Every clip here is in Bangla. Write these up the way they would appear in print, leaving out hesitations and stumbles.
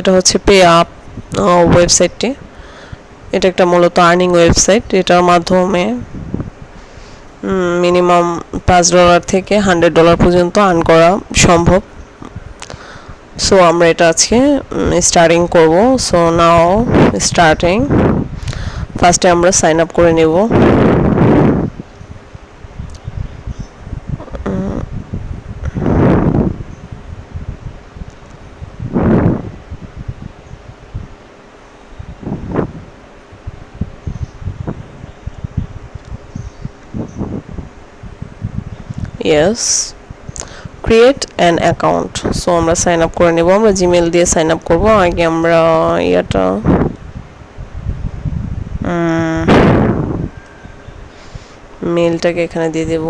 এটা হচ্ছে পে আপ ওয়েবসাইটটি। এটা একটা মূলত আর্নিং ওয়েবসাইট। এটার মাধ্যমে মিনিমাম $5 থেকে $100 পর্যন্ত আর্ন করা সম্ভব। সো আমরা এটা আজকে স্টার্টিং করব। So now starting. ফার্স্টে আমরা সাইন আপ করে নেব। Yes, create an account. So আমরা সাইন আপ করে নেব। আমরা জিমেল দিয়ে সাইন আপ করব। আগে আমরা মেলটাকে এখানে দিয়ে দেব।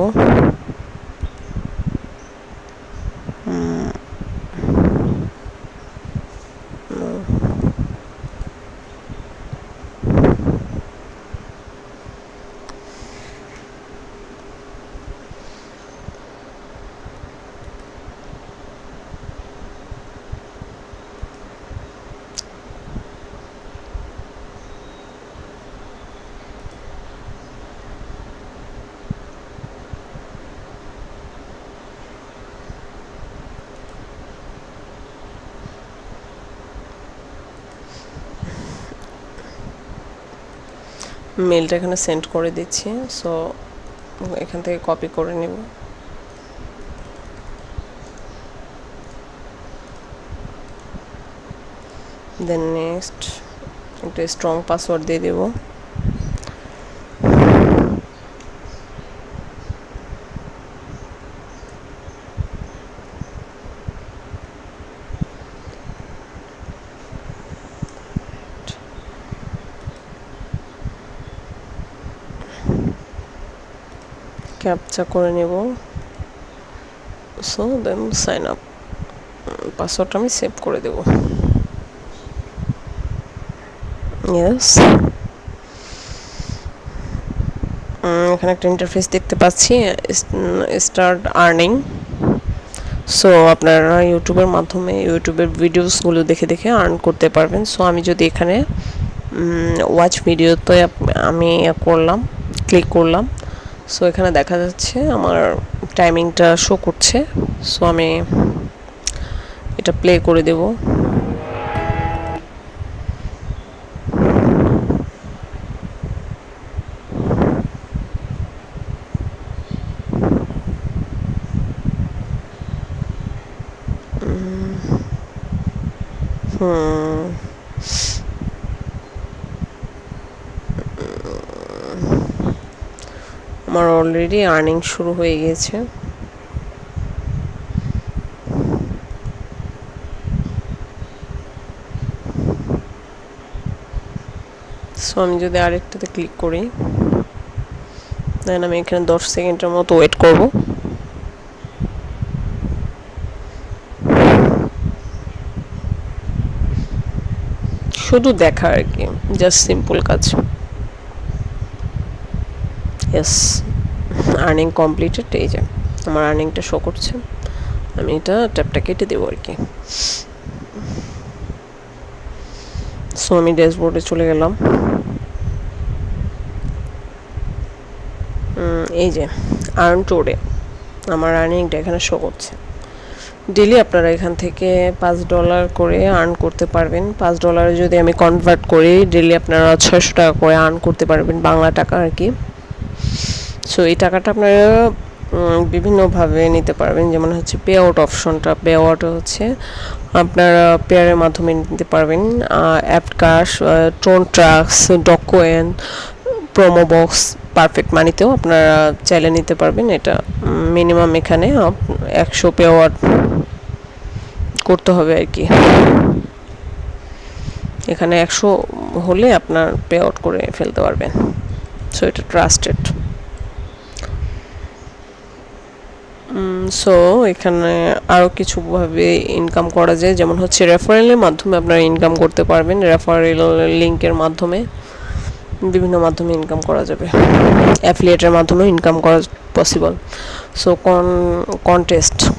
মেলটা এখানে সেন্ড করে দিচ্ছি। সো এখান থেকে কপি করে নেব। দেন নেক্সট একটা স্ট্রং পাসওয়ার্ড দিয়ে দেব। ক্যাপচা করে নেব। So then sign up. পাসওয়ার্ডটা আমি সেভ করে দেব। ইয়েস, এখানে একটা ইন্টারফেস দেখতে পাচ্ছি, স্টার্ট আর্নিং। সো আপনারা ইউটিউবের মাধ্যমে ইউটিউবের ভিডিওসগুলো দেখে দেখে আর্ন করতে পারবেন। সো আমি যদি এখানে ওয়াচ ভিডিওতে আমি করলাম, ক্লিক করলাম। সো এখানে দেখা যাচ্ছে আমার টাইমিংটা শো করছে। সো আমি এটা প্লে করে দেব। আমার অলরেডি আর্নিং শুরু হয়ে গিয়েছে। সো আমি যদি আরেকটাতে ক্লিক করি, দেন আমি এখানে 10 সেকেন্ডের মতো ওয়েট করব। শুধু দেখা আর কি, জাস্ট সিম্পল কাজ। Yes, earning completed. এই যে আমার আর্নিংটা শো করছে। আমি এটা ট্যাপটা কেটে দেবো আর কি। সো আমি ড্যাশবোর্ডে চলে গেলাম। এই যে আর্ন টুডে আমার আর্নিংটা এখানে শো করছে। ডেলি আপনারা এখান থেকে $5 করে আর্ন করতে পারবেন। $5 যদি আমি কনভার্ট করি, ডেলি আপনারা 600 টাকা করে আর্ন করতে পারবেন, বাংলা টাকা আর কি। সো এই টাকাটা আপনারা বিভিন্নভাবে নিতে পারবেন। যেমন হচ্ছে পে আউট অপশনটা, পে আউট হচ্ছে আপনারা পেয়ারের মাধ্যমে নিতে পারবেন। অ্যাপ ক্যাশ, টোন ট্রাক্স, ডকোয়েন, প্রোমো বক্স, পারফেক্ট মানিতেও আপনারা চাইলে নিতে পারবেন। এটা মিনিমাম এখানে 100 পে আউট করতে হবে আর কি। এখানে 100 হলে আপনার পে আউট করে ফেলতে পারবেন। সো এটা ট্রাস্টেড। সো এখানে আরও কিছুভাবে ইনকাম করা যায়। যেমন হচ্ছে রেফারেলের মাধ্যমে আপনারা ইনকাম করতে পারবেন। রেফারেল লিঙ্কের মাধ্যমে বিভিন্ন মাধ্যমে ইনকাম করা যাবে। অ্যাফিলিয়েটের মাধ্যমেও ইনকাম করা পসিবল। সো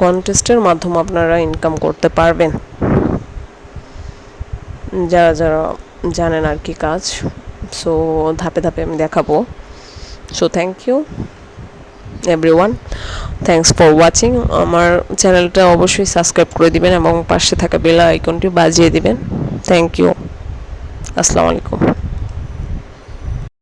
কন্টেস্টের মাধ্যমে আপনারা ইনকাম করতে পারবেন। যারা যারা জানেন আর কি কাজ, সো ধাপে ধাপে আমি দেখাবো। So thank you everyone, thanks for watching. আমার চ্যানেলটা অবশ্যই সাবস্ক্রাইব করে দিবেন এবং পাশে থাকা বেল আইকনটি বাজিয়ে দিবেন। থ্যাংক ইউ, আসসালামু আলাইকুম।